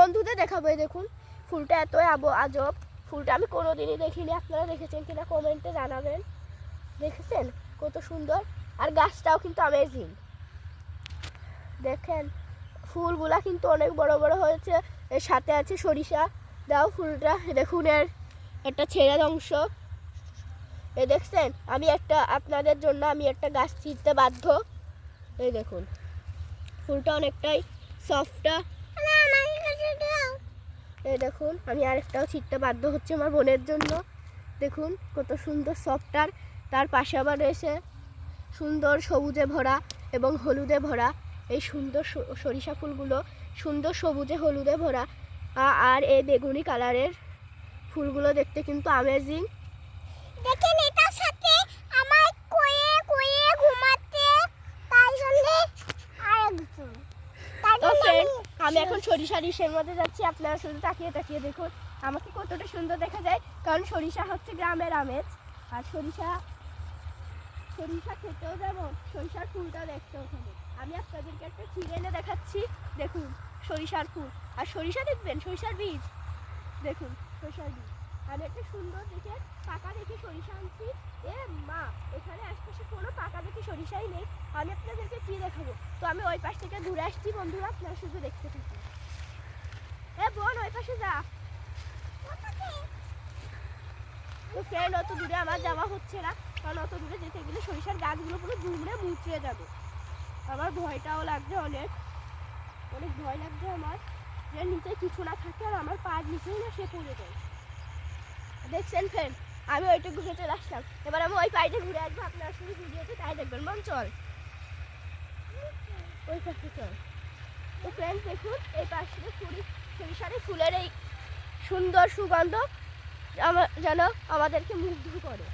বন্ধুদের দেখাবো। এই দেখুন ফুলটা এত আজব, ফুলটা আমি কোনোদিনই দেখিনি। আপনারা দেখেছেন কিনা কমেন্টে জানাবেন। দেখেছেন কত সুন্দর, আর গাছটাও কিন্তু অ্যামেজিং। দেখেন ফুলগুলা কিন্তু অনেক বড় বড় হয়েছে, এর সাথে আছে সরিষা। দাও ফুলটা দেখুন, এর একটা ছেঁড়ার অংশ। এ দেখছেন, আপনাদের জন্য আমি একটা গাছ ছিঁড়তে বাধ্য। এই দেখুন ফুলটা অনেকটাই সফটটা। এই দেখুন আমি আরেকটাও ছিঁড়তে বাধ্য হচ্ছে আমার বোনের জন্য। দেখুন কত সুন্দর সফটটার, তার পাশে আবার রয়েছে সুন্দর সবুজে ভরা এবং হলুদে ভরা এই সুন্দর সরিষা ফুলগুলো, সুন্দর সবুজে হলুদে ভরা। আর এই বেগুনি কালারের ফুলগুলো দেখতে কিন্তু অ্যামেজিং। দেখেন এটার সাথে আমার কোয়ে কোয়ে ঘুমাতে, তাই জন্য আরেকজন। তো ফ্রেন্ড, আমি এখন সরিষা ডিশের মধ্যে যাচ্ছি। আপনারা শুধু তাকিয়ে তাকিয়ে দেখুন আমাকে কতটা সুন্দর দেখা যায়, কারণ সরিষা হচ্ছে গ্রামের আমেজ। আর সরিষা খেতেও যেমন, সরিষার ফুলটাও দেখতেও হবে। আমি আপনাদেরকে একটা ছিঁড়ে এনে দেখাচ্ছি। দেখুন সরিষার ফুল, আর সরিষা দেখবেন সরিষার বীজ। দেখুন সরিষার বীজ। আমি একটা সুন্দর দেখে পাকা দেখে সরিষা আনছি। এ মা, এখানে আশপাশে কোনো পাকা দেখে সরিষাই নেই। আমি আপনাদেরকে কি দেখাবো? তো আমি ওই পাশ থেকে ঘুরে আসছি বন্ধুরা, আপনারা শুধু দেখতে থাকুন। এ বোন, ওই পাশে যা। তো ফ্রেন্ড, অত দূরে আমার যাওয়া হচ্ছে না, কারণ অত দূরে যেতে গেলে সরিষার গাছগুলো পুরো দুমড়ে মুচিয়ে যাবে। আমার ভয়টাও লাগছে, অনেক অনেক ভয় লাগছে আমার, যে নিচে কিছু না থাকে আর আমার পায়ের নিচেই না সে পড়ে যায়। দেখছেন ফ্রেন্ড, আমি ওইটা ঘুরে চলে আসলাম। এবার আমি ওই পাইটে ঘুরে আসবো, আপনারা শুধু ভিডিওতে তাই দেখবেন। মন চল, ওই পাশে চল। তো ফ্রেন্ড দেখুন, এই পাশে সরিষার ফুলের এই সুন্দর সুগন্ধ যেন আমাদেরকে মুগ্ধ করে।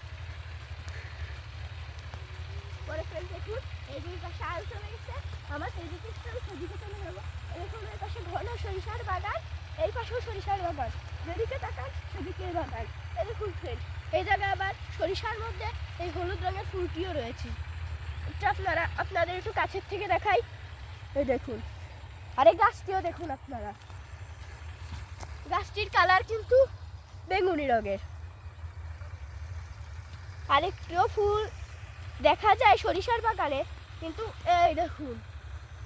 পরে ফ্রেন্ড দেখুন, এই দুই পাশে আল চলে গেছে আমার, এই দিকে সেদিকে চলে যাবো। এরকম এই পাশে ঘন সরিষার বাগান, এই পাশেও সরিষার বাগান, যেদিকে তাকান সেদিকে বাগান। এই দেখুন ফ্রেন্ড, এই জায়গায় আবার সরিষার মধ্যে এই হলুদ রঙের ফুলটিও রয়েছে। এটা আপনাদের একটু কাছের থেকে দেখাই। এই দেখুন, আর এই গাছটিও দেখুন আপনারা, গাছটির কালার কিন্তু বেগুনি রঙের। আরেকটিও ফুল দেখা যায় সরিষার বাগানে, কিন্তু এই দেখুন,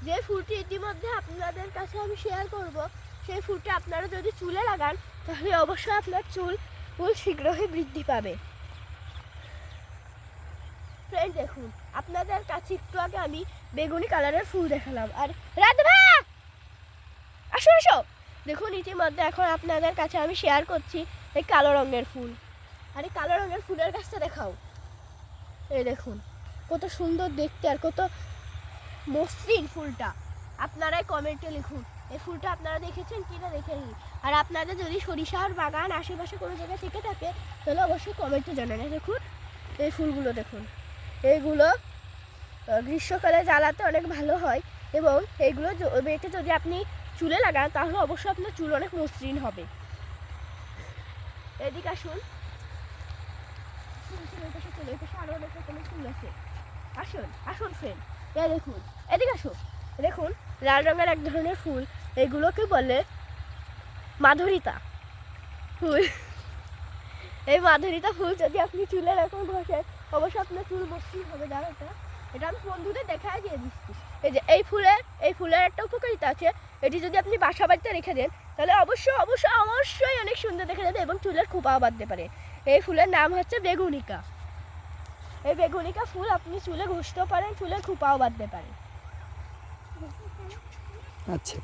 যে ফুলটি ইতিমধ্যে আপনাদের কাছে আমি শেয়ার করব, সেই ফুলটা আপনারা যদি চুলে লাগান তাহলে অবশ্যই আপনার চুল শীঘ্রই বৃদ্ধি পাবে। ফ্রেন্ড দেখুন, আপনাদের কাছে একটু আগে আমি বেগুনি কালারের ফুল দেখালাম। আর রাধা, আসো আসো, দেখুন ইতিমধ্যে এখন আপনাদের কাছে আমি শেয়ার করছি এই কালো রঙের ফুল। আর এই কালো রঙের ফুলের গাছটা দেখাও। এই দেখুন কত সুন্দর দেখতে, আর কত মসৃণ ফুলটা। আপনারাই কমেন্টে লিখুন এই ফুলটা আপনারা দেখেছেন কি না দেখেননি। আর আপনাদের যদি সরিষার বাগান আশেপাশে কোনো জায়গায় থেকে থাকে তাহলে অবশ্যই কমেন্টে জানান। দেখুন এই ফুলগুলো দেখুন, এইগুলো গ্রীষ্মকালে জ্বালাতে অনেক ভালো হয়, এবং এইগুলো বেটে যদি আপনি চুলে লাগান তাহলে অবশ্যই আপনার চুল অনেক মসৃণ হবে। এদিকে আসুন, আরো অনেক রকমের ফুল আছে। আসুন আসুন ফ্রেন্ড, দেখুন এদিকে আসুন। দেখুন লাল রঙের এক ধরনের ফুল, এগুলোকে বলে মাধুরিতা ফুল। এই মাধুরিতা ফুল যদি আপনি চুলে এরকম ঘষেন অবশ্যই আপনার চুল মসৃণ হবে। জানো এটা আমি বন্ধুদের দেখাই দিয়ে দিচ্ছি। এই যে এই ফুলের একটা উপকারিতা আছে, এটি যদি আপনি বাসা বাড়িতে রেখে দেন তাহলে অবশ্যই অবশ্যই অবশ্যই অনেক সুন্দর দেখা যাবে এবং চুলের খোপাও বাঁধতে পারে। এই ফুলের নাম হচ্ছে বেগুনিকা। এই বেগুনিকা ফুল আপনি চুলে ঘষতেও পারেন, চুলের খোপাও বাঁধতে পারেন। আচ্ছা।